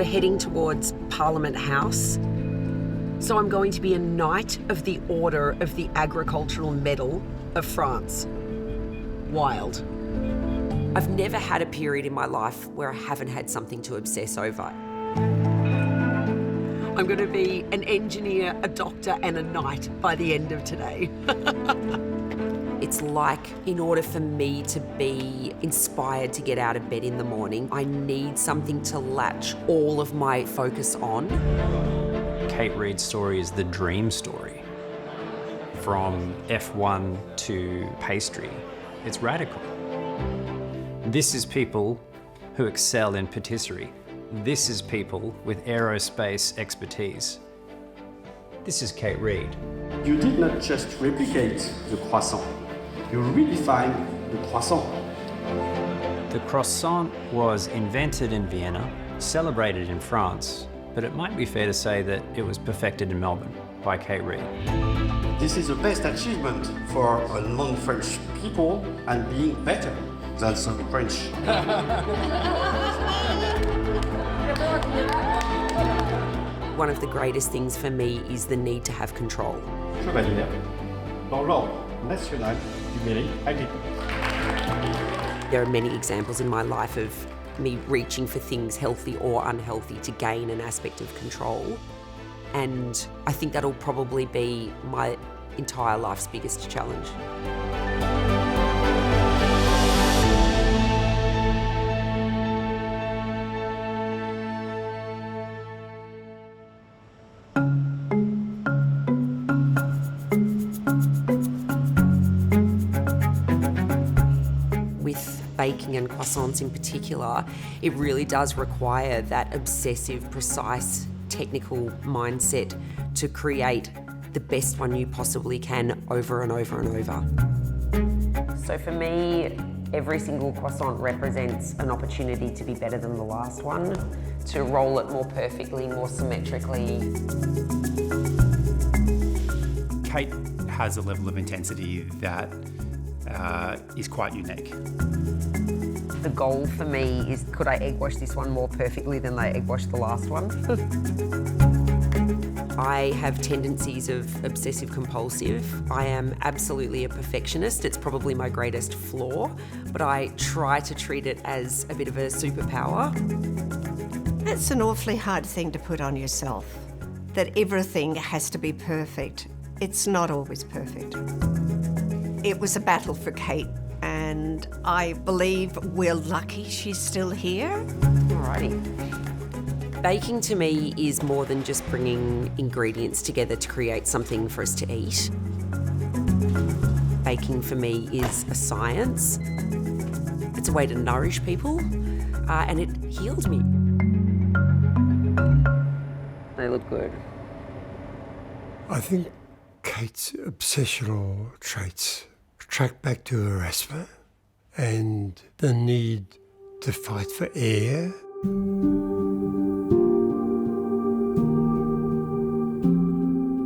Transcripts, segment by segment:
We're heading towards Parliament House. So I'm going to be a Knight of the Order of the Agricultural Medal of France. Wild. I've never had a period in my life where I haven't had something to obsess over. I'm going to be an engineer, a doctor, and a knight by the end of today. It's like, in order for me to be inspired to get out of bed in the morning, I need something to latch all of my focus on. Kate Reid's story is the dream story. From F1 to pastry, it's radical. This is people who excel in patisserie. This is people with aerospace expertise. This is Kate Reid. You did not just replicate the croissant, you redefined the croissant. The croissant was invented in Vienna, celebrated in France, but it might be fair to say that it was perfected in Melbourne by Kate Reid. This is the best achievement for a non-French people and being better than some French. One of the greatest things for me is the need to have control. Chevalier dans l'ordre national du mérite agricole. There are many examples in my life of me reaching for things healthy or unhealthy to gain an aspect of control. And I think that'll probably be my entire life's biggest challenge. Baking and croissants in particular, it really does require that obsessive, precise, technical mindset to create the best one you possibly can over and over and over. So for me, every single croissant represents an opportunity to be better than the last one, to roll it more perfectly, more symmetrically. Kate has a level of intensity that is quite unique. The goal for me is, could I egg wash this one more perfectly than I egg washed the last one? I have tendencies of obsessive compulsive. I am absolutely a perfectionist. It's probably my greatest flaw, but I try to treat it as a bit of a superpower. It's an awfully hard thing to put on yourself, that everything has to be perfect. It's not always perfect. It was a battle for Kate, and I believe we're lucky she's still here. Alrighty. Baking to me is more than just bringing ingredients together to create something for us to eat. Baking for me is a science. It's a way to nourish people, and it heals me. They look good. I think Kate's obsessional traits track back to her asthma and the need to fight for air.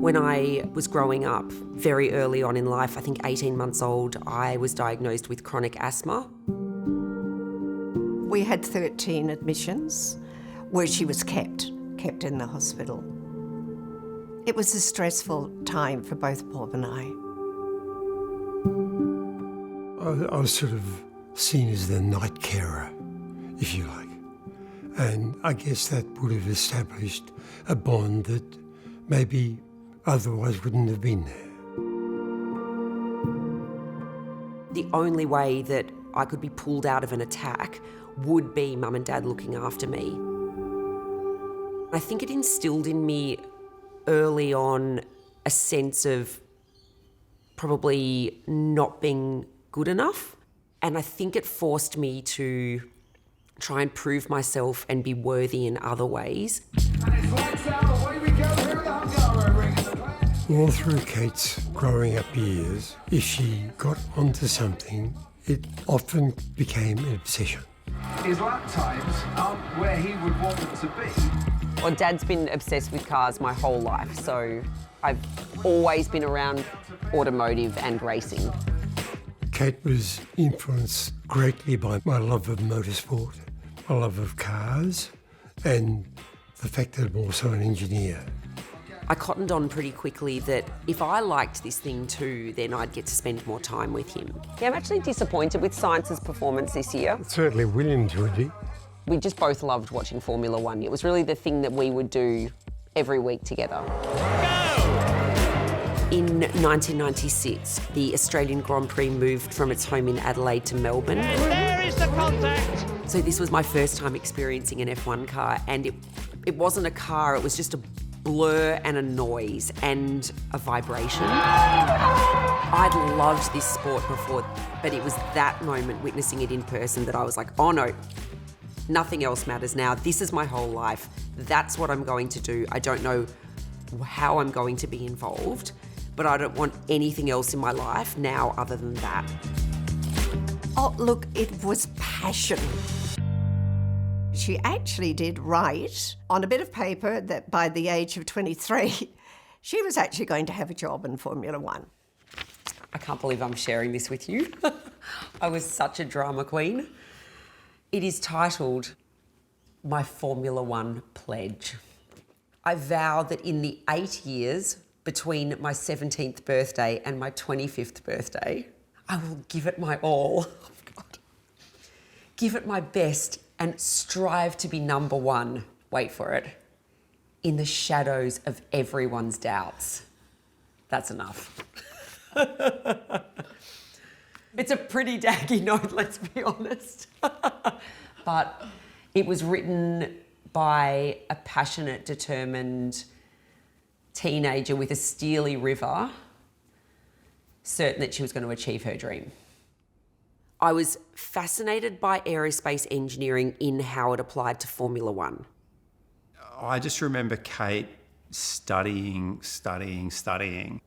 When I was growing up, very early on in life, I think 18 months old, I was diagnosed with chronic asthma. We had 13 admissions where she was kept in the hospital. It was a stressful time for both Bob and I. I was sort of seen as the night carer, if you like. And I guess that would have established a bond that maybe otherwise wouldn't have been there. The only way that I could be pulled out of an attack would be Mum and Dad looking after me. I think it instilled in me early on a sense of probably not being good enough. And I think it forced me to try and prove myself and be worthy in other ways. All through Kate's growing up years, if she got onto something, it often became an obsession. His lap times aren't where he would want them to be. Well, Dad's been obsessed with cars my whole life, so I've always been around automotive and racing. Kate was influenced greatly by my love of motorsport, my love of cars, and the fact that I'm also an engineer. I cottoned on pretty quickly that if I liked this thing too, then I'd get to spend more time with him. Yeah, I'm actually disappointed with Science's performance this year. Certainly Williams would be. We just both loved watching Formula One. It was really the thing that we would do every week together. In 1996, the Australian Grand Prix moved from its home in Adelaide to Melbourne. And there is the contact. So this was my first time experiencing an F1 car, and it wasn't a car, it was just a blur and a noise and a vibration. I'd loved this sport before, but it was that moment, witnessing it in person, that I was like, oh no, nothing else matters now. This is my whole life. That's what I'm going to do. I don't know how I'm going to be involved, but I don't want anything else in my life now other than that. Oh, look, it was passion. She actually did write on a bit of paper that by the age of 23, she was actually going to have a job in Formula One. I can't believe I'm sharing this with you. I was such a drama queen. It is titled My Formula One Pledge. I vow that in the 8 years between my 17th birthday and my 25th birthday, I will give it my all. Oh, God. Give it my best and strive to be number one, wait for it, in the shadows of everyone's doubts. That's enough. It's a pretty daggy note, let's be honest. But it was written by a passionate, determined teenager with a steely river, certain that she was going to achieve her dream. I was fascinated by aerospace engineering in how it applied to Formula One. I just remember Kate studying,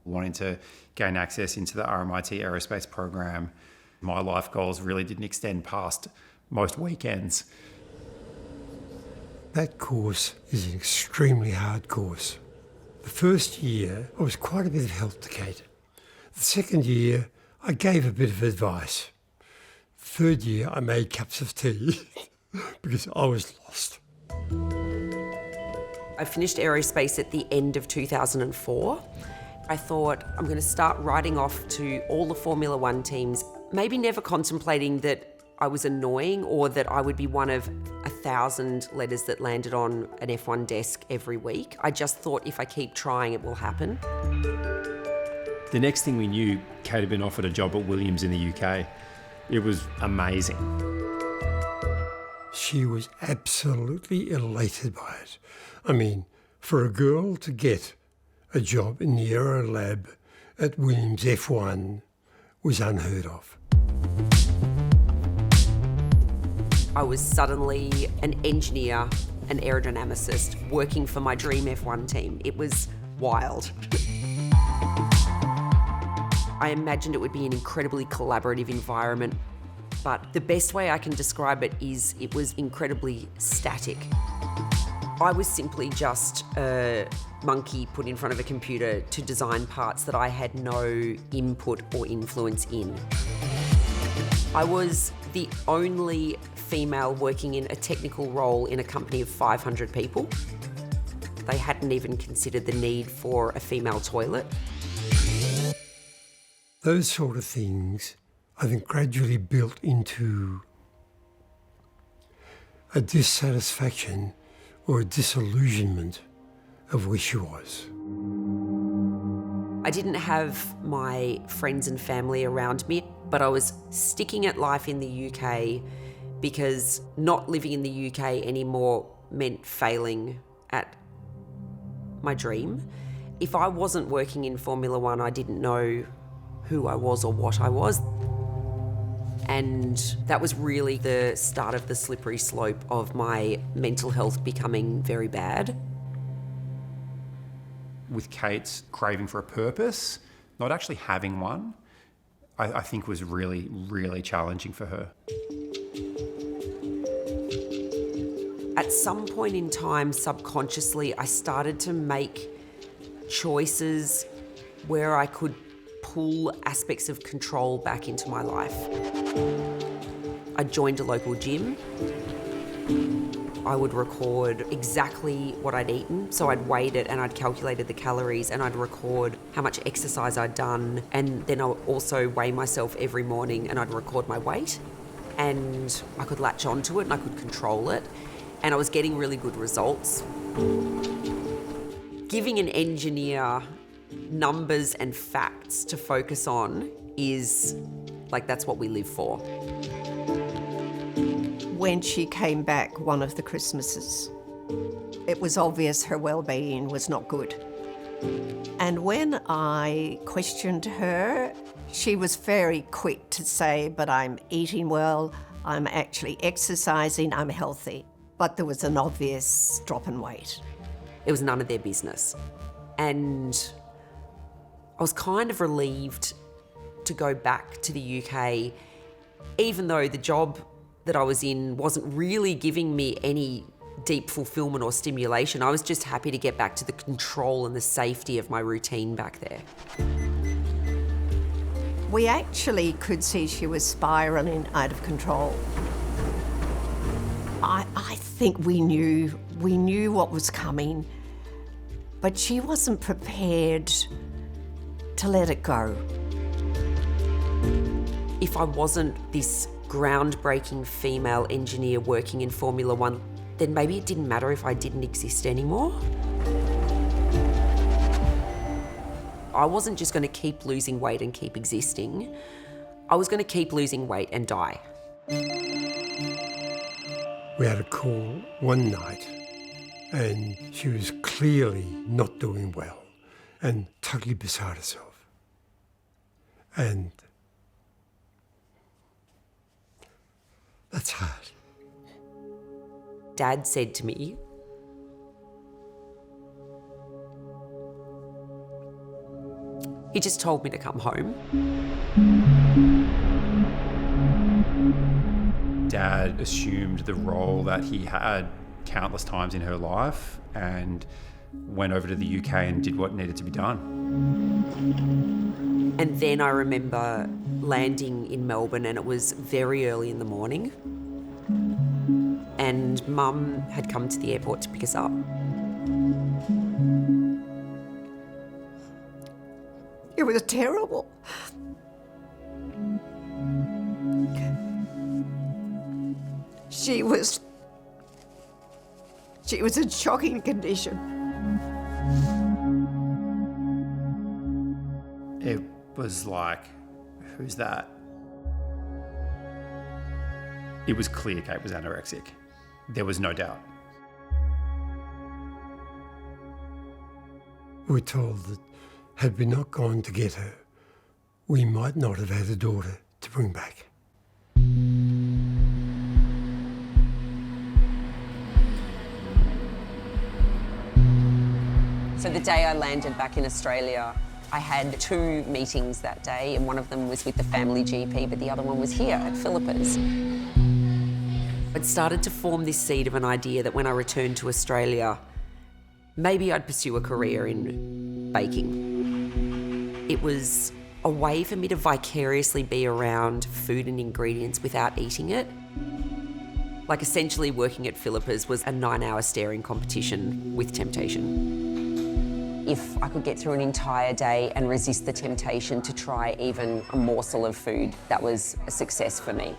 wanting to gain access into the RMIT aerospace program. My life goals really didn't extend past most weekends. That course is an extremely hard course. The first year, I was quite a bit of help to Kate. The second year, I gave a bit of advice. The third year, I made cups of tea because I was lost. I finished aerospace at the end of 2004. I thought, I'm going to start writing off to all the Formula One teams, maybe never contemplating that I was annoying or that I would be one of 1,000 letters that landed on an F1 desk every week. I just thought if I keep trying, it will happen. The next thing we knew, Kate had been offered a job at Williams in the UK. It was amazing. She was absolutely elated by it. I mean, for a girl to get a job in the Aero Lab at Williams F1 was unheard of. I was suddenly an engineer, an aerodynamicist, working for my dream F1 team. It was wild. I imagined it would be an incredibly collaborative environment, but the best way I can describe it is it was incredibly static. I was simply just a monkey put in front of a computer to design parts that I had no input or influence in. I was the only female working in a technical role in a company of 500 people. They hadn't even considered the need for a female toilet. Those sort of things, I think, gradually built into a dissatisfaction or a disillusionment of where she was. I didn't have my friends and family around me, but I was sticking at life in the UK because not living in the UK anymore meant failing at my dream. If I wasn't working in Formula One, I didn't know who I was or what I was. And that was really the start of the slippery slope of my mental health becoming very bad. With Kate's craving for a purpose, not actually having one, I think was really, really challenging for her. At some point in time, subconsciously, I started to make choices where I could pull aspects of control back into my life. I joined a local gym. I would record exactly what I'd eaten. So I'd weighed it and I'd calculated the calories, and I'd record how much exercise I'd done. And then I would also weigh myself every morning and I'd record my weight. And I could latch onto it and I could control it. And I was getting really good results. Giving an engineer numbers and facts to focus on is like, that's what we live for. When she came back one of the Christmases, it was obvious her well-being was not good. And when I questioned her, she was very quick to say, but I'm eating well, I'm actually exercising, I'm healthy. But there was an obvious drop in weight. It was none of their business. And I was kind of relieved to go back to the UK, even though the job that I was in wasn't really giving me any deep fulfillment or stimulation. I was just happy to get back to the control and the safety of my routine back there. We actually could see she was spiralling out of control. I think we knew what was coming, but she wasn't prepared to let it go. If I wasn't this groundbreaking female engineer working in Formula One, then maybe it didn't matter if I didn't exist anymore. I wasn't just going to keep losing weight and keep existing. I was going to keep losing weight and die. We had a call one night and she was clearly not doing well and totally beside herself. And that's hard. Dad said to me, he just told me to come home. Dad assumed the role that he had countless times in her life and went over to the UK and did what needed to be done. And then I remember landing in Melbourne, and it was very early in the morning. And Mum had come to the airport to pick us up. It was terrible. She was in shocking condition. It was like, who's that? It was clear Kate was anorexic. There was no doubt. We were told that had we not gone to get her, we might not have had a daughter to bring back. So the day I landed back in Australia, I had 2 meetings that day, and one of them was with the family GP, but the other one was here at Philippa's. I'd started to form this seed of an idea that when I returned to Australia, maybe I'd pursue a career in baking. It was a way for me to vicariously be around food and ingredients without eating it. Like, essentially working at Philippa's was a 9-hour staring competition with temptation. If I could get through an entire day and resist the temptation to try even a morsel of food, that was a success for me.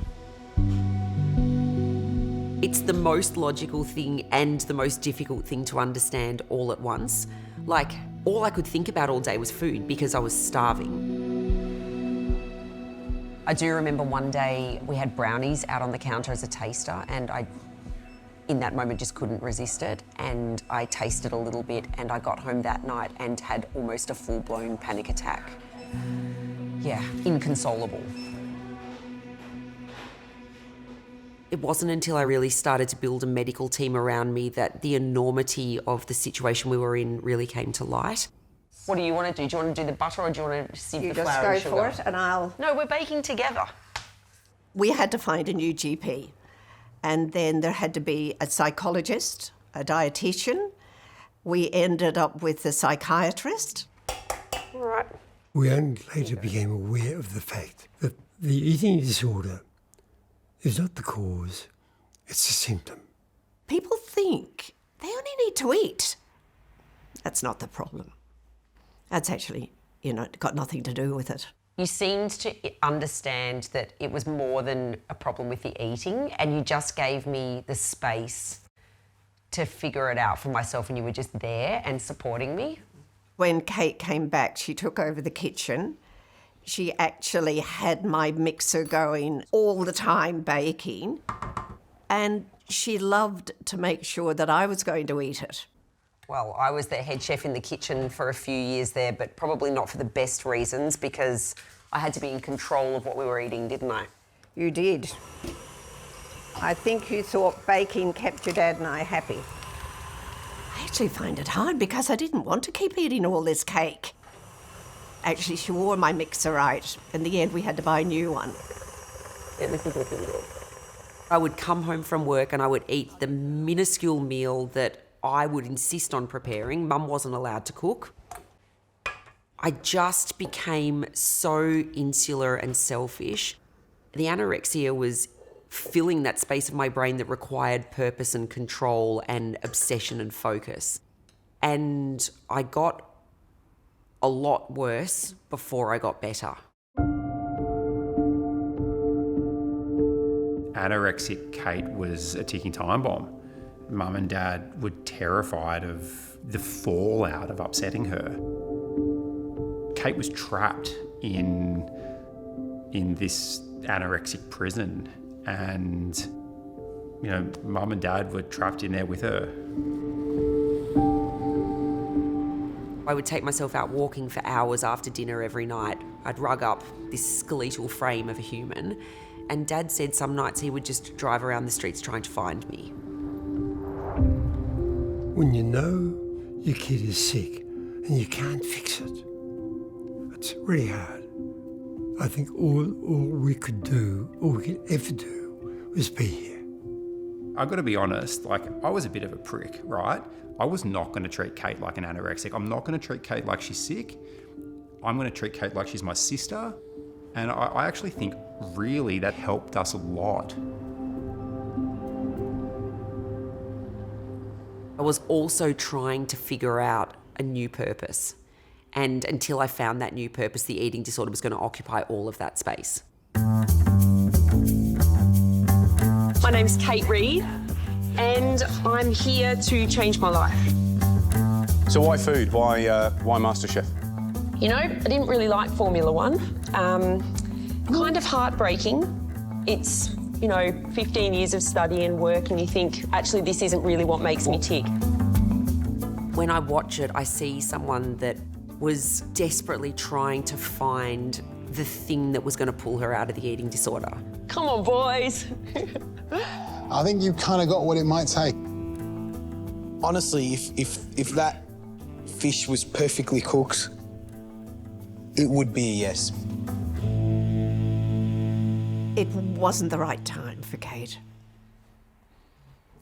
It's the most logical thing and the most difficult thing to understand all at once. Like, all I could think about all day was food because I was starving. I do remember one day we had brownies out on the counter as a taster, and I, in that moment, just couldn't resist it. And I tasted a little bit, and I got home that night and had almost a full-blown panic attack. Yeah, inconsolable. It wasn't until I really started to build a medical team around me that the enormity of the situation we were in really came to light. What do you want to do? Do you want to do the butter, or do you want to sieve the flour and sugar? You just go for it and I'll... No, we're baking together. We had to find a new GP, and then there had to be a psychologist, a dietitian. We ended up with a psychiatrist. All right. We only later became aware of the fact that the eating disorder is not the cause, it's a symptom. People think they only need to eat. That's not the problem. That's actually, got nothing to do with it. You seemed to understand that it was more than a problem with the eating, and you just gave me the space to figure it out for myself, and you were just there and supporting me. When Kate came back, she took over the kitchen. She actually had my mixer going all the time baking, and she loved to make sure that I was going to eat it. Well, I was the head chef in the kitchen for a few years there, but probably not for the best reasons, because I had to be in control of what we were eating, didn't I? You did. I think you thought baking kept your dad and I happy. I actually find it hard because I didn't want to keep eating all this cake. Actually, she wore my mixer out. In the end, we had to buy a new one. I would come home from work and I would eat the minuscule meal that I would insist on preparing. Mum wasn't allowed to cook. I just became so insular and selfish. The anorexia was filling that space of my brain that required purpose and control and obsession and focus. And I got a lot worse before I got better. Anorexic Kate was a ticking time bomb. Mum and Dad were terrified of the fallout of upsetting her. Kate was trapped in this anorexic prison, and Mum and Dad were trapped in there with her. I would take myself out walking for hours after dinner every night. I'd rug up this skeletal frame of a human, and Dad said some nights he would just drive around the streets trying to find me. When you know your kid is sick and you can't fix it, it's really hard. I think all we could do, all we could ever do, was be here. I've got to be honest, I was a bit of a prick, right? I was not going to treat Kate like an anorexic. I'm not going to treat Kate like she's sick. I'm going to treat Kate like she's my sister. And I actually think really that helped us a lot. I was also trying to figure out a new purpose. And until I found that new purpose, the eating disorder was going to occupy all of that space. My name's Kate Reid, and I'm here to change my life. So why food? Why MasterChef? I didn't really like Formula One. Kind of heartbreaking. It's 15 years of study and work, and you think, actually, this isn't really what makes me tick. When I watch it, I see someone that was desperately trying to find the thing that was going to pull her out of the eating disorder. Come on, boys. I think you kind of got what it might take. Honestly, if that fish was perfectly cooked, it would be a yes. It wasn't the right time for Kate.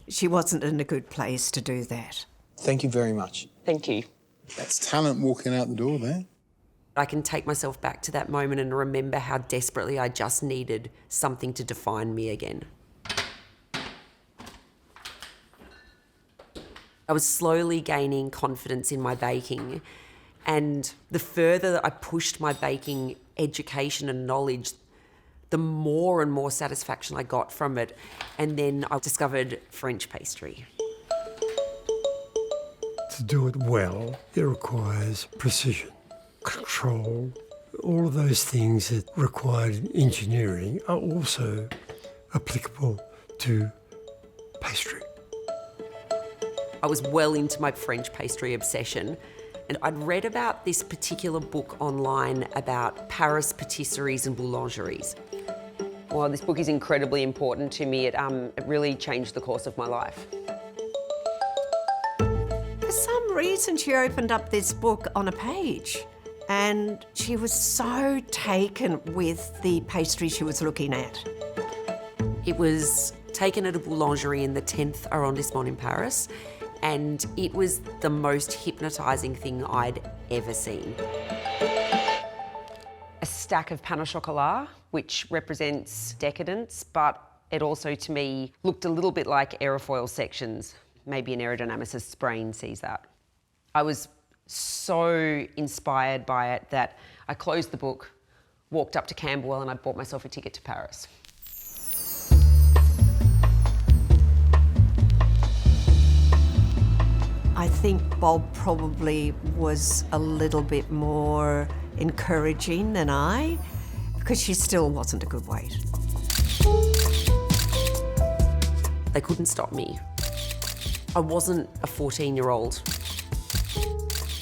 She wasn't in a good place to do that. Thank you very much. Thank you. That's talent walking out the door there. I can take myself back to that moment and remember how desperately I just needed something to define me again. I was slowly gaining confidence in my baking, and the further that I pushed my baking education and knowledge, the more and more satisfaction I got from it. And then I discovered French pastry. To do it well, it requires precision, control. All of those things that required engineering are also applicable to pastry. I was well into my French pastry obsession, and I'd read about this particular book online about Paris patisseries and boulangeries. Well, this book is incredibly important to me. It really changed the course of my life. For some reason, she opened up this book on a page, and she was so taken with the pastry she was looking at. It was taken at a boulangerie in the 10th arrondissement in Paris, and it was the most hypnotising thing I'd ever seen. A stack of pain au chocolat, which represents decadence, but It also, to me, looked a little bit like aerofoil sections. Maybe an aerodynamicist's brain sees that. I was so inspired by it that I closed the book, walked up to Camberwell, and I bought myself a ticket to Paris. I think Bob probably was a little bit more encouraging than I, because she still wasn't a good weight. They couldn't stop me. I wasn't a 14-year-old.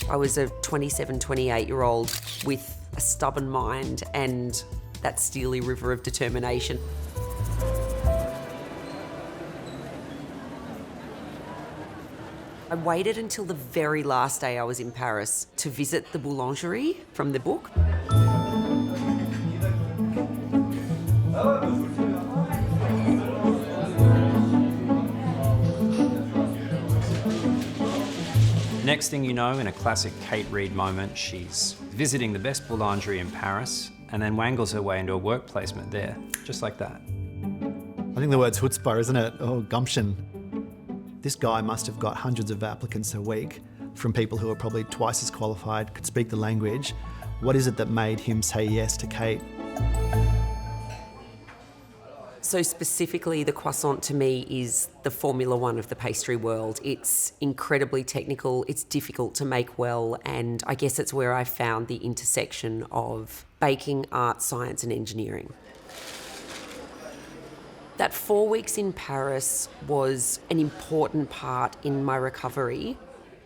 I was a 27, 28-year-old with a stubborn mind and that steely river of determination. I waited until the very last day I was in Paris to visit the boulangerie from the book. Next thing you know, in a classic Kate Reid moment, she's visiting the best boulangerie in Paris and then wangles her way into a work placement there, just like that. I think the word's chutzpah, isn't it? Or gumption. This guy must have got hundreds of applicants a week from people who are probably twice as qualified, could speak the language. What is it that made him say yes to Kate? So specifically, the croissant to me is the Formula One of the pastry world. It's incredibly technical, it's difficult to make well, and I guess it's where I found the intersection of baking, art, science and engineering. That 4 weeks in Paris was an important part in my recovery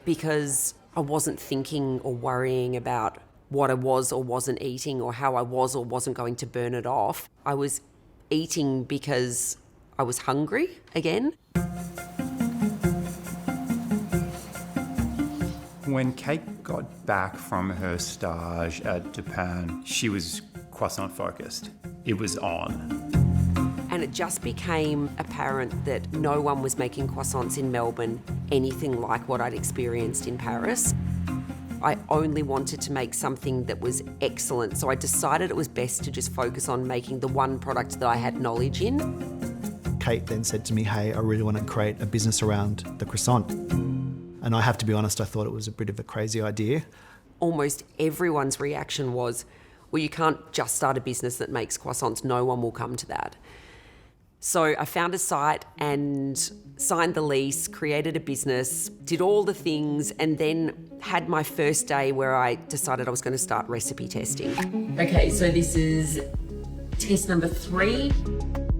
because I wasn't thinking or worrying about what I was or wasn't eating or how I was or wasn't going to burn it off. I was eating because I was hungry again. When Kate got back from her stage at Japan, she was croissant focused. It was on. And it just became apparent that no one was making croissants in Melbourne anything like what I'd experienced in Paris. I only wanted to make something that was excellent, so I decided it was best to just focus on making the one product that I had knowledge in. Kate then said to me, hey, I really want to create a business around the croissant. And I have to be honest, I thought it was a bit of a crazy idea. Almost everyone's reaction was, well, you can't just start a business that makes croissants, no one will come to that. So I found a site and signed the lease, created a business, did all the things, and then had my first day where I decided I was going to start recipe testing. Okay, so this is test number 3.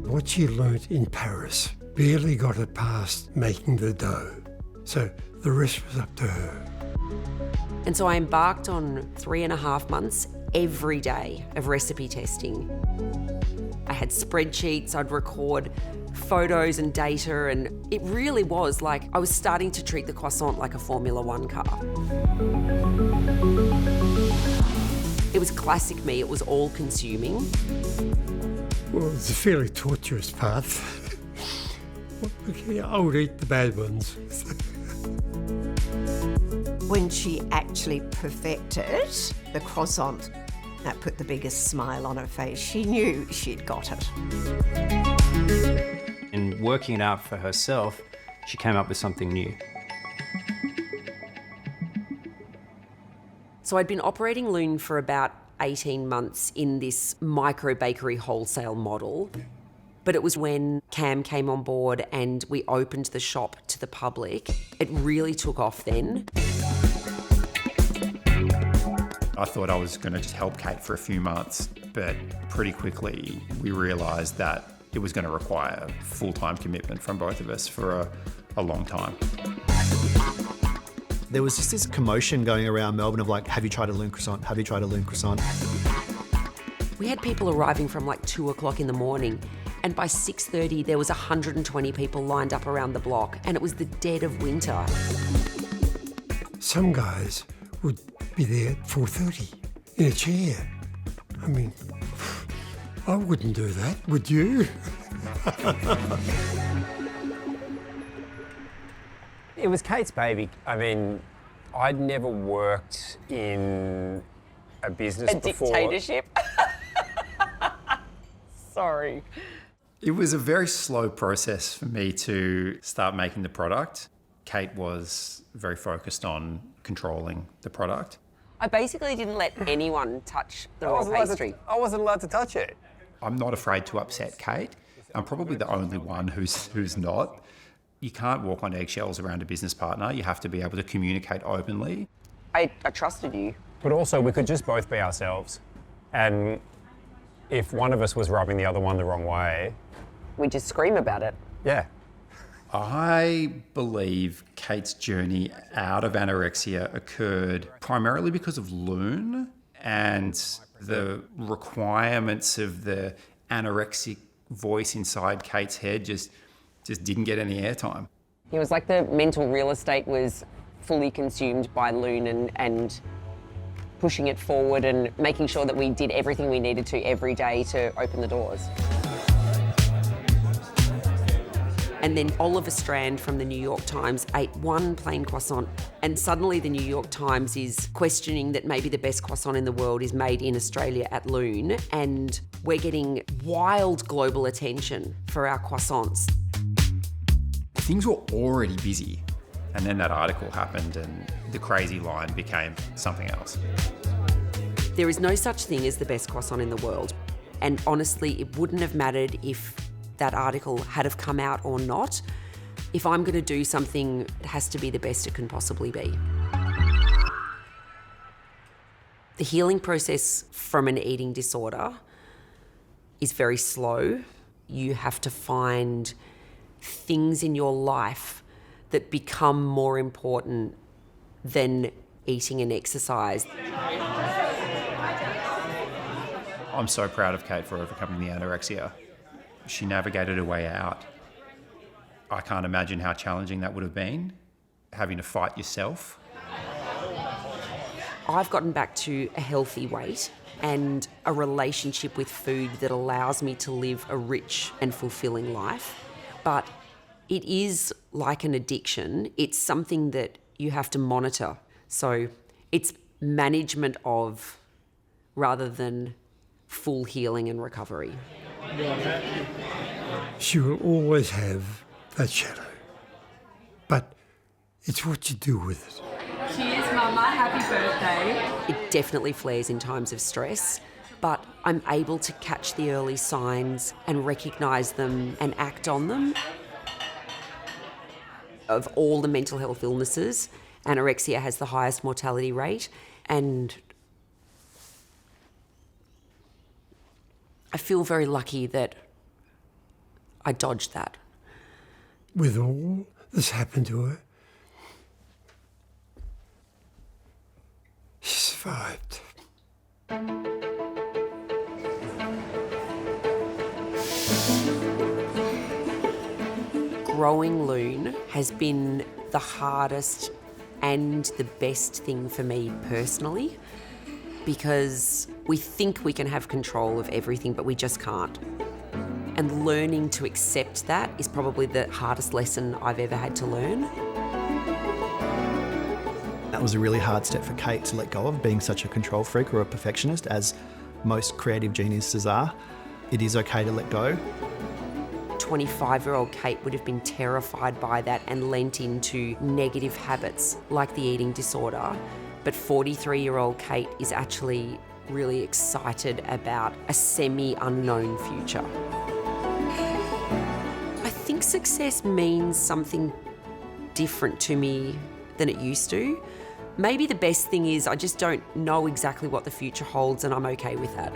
What she learnt in Paris barely got her past making the dough. So the rest was up to her. And so I embarked on 3.5 months every day of recipe testing. I had spreadsheets, I'd record photos and data, and it really was like I was starting to treat the croissant like a Formula One car. It was classic me, it was all-consuming. Well, it's a fairly tortuous path. I would eat the bad ones. When she actually perfected the croissant, that put the biggest smile on her face. She knew she'd got it. In working it out for herself, she came up with something new. So I'd been operating Lune for about 18 months in this micro bakery wholesale model. But it was when Cam came on board and we opened the shop to the public, it really took off then. I thought I was going to just help Kate for a few months, but pretty quickly we realised that it was going to require full-time commitment from both of us for a long time. There was just this commotion going around Melbourne of like, have you tried a Lune croissant? Have you tried a Lune croissant? We had people arriving from like 2 o'clock in the morning, and by 6:30 there was 120 people lined up around the block, and it was the dead of winter. Some guys would be there at 4:30 in a chair. I mean, I wouldn't do that, would you? It was Kate's baby. I mean, I'd never worked in a business before. Dictatorship? Sorry. It was a very slow process for me to start making the product. Kate was very focused on controlling the product. I basically didn't let anyone touch the raw pastry. I wasn't allowed to touch it. I'm not afraid to upset Kate. I'm probably the only one who's not. You can't walk on eggshells around a business partner. You have to be able to communicate openly. I trusted you. But also, we could just both be ourselves. And if one of us was rubbing the other one the wrong way... We just scream about it. Yeah. I believe Kate's journey out of anorexia occurred primarily because of Lune and the requirements of the anorexic voice inside Kate's head just didn't get any airtime. It was like the mental real estate was fully consumed by Lune and pushing it forward and making sure that we did everything we needed to every day to open the doors. And then Oliver Strand from the New York Times ate one plain croissant, and suddenly the New York Times is questioning that maybe the best croissant in the world is made in Australia at Lune, and we're getting wild global attention for our croissants. Things were already busy, and then that article happened and the crazy line became something else. There is no such thing as the best croissant in the world, and honestly, it wouldn't have mattered if that article had have come out or not. If I'm going to do something, it has to be the best it can possibly be. The healing process from an eating disorder is very slow. You have to find things in your life that become more important than eating and exercise. I'm so proud of Kate for overcoming the anorexia. She navigated her way out. I can't imagine how challenging that would have been, having to fight yourself. I've gotten back to a healthy weight and a relationship with food that allows me to live a rich and fulfilling life. But it is like an addiction. It's something that you have to monitor. So it's management of rather than full healing and recovery. She will always have that shadow, but it's what you do with it. Cheers, Mama. Happy birthday. It definitely flares in times of stress, but I'm able to catch the early signs and recognise them and act on them. Of all the mental health illnesses, anorexia has the highest mortality rate, and I feel very lucky that I dodged that. With all that's happened to her, she survived. Growing Lune has been the hardest and the best thing for me personally, because we think we can have control of everything, but we just can't. And learning to accept that is probably the hardest lesson I've ever had to learn. That was a really hard step for Kate to let go of, being such a control freak or a perfectionist, as most creative geniuses are. It is okay to let go. 25-year-old Kate would have been terrified by that and lent into negative habits like the eating disorder. But 43-year-old Kate is actually really excited about a semi-unknown future. I think success means something different to me than it used to. Maybe the best thing is I just don't know exactly what the future holds, and I'm okay with that.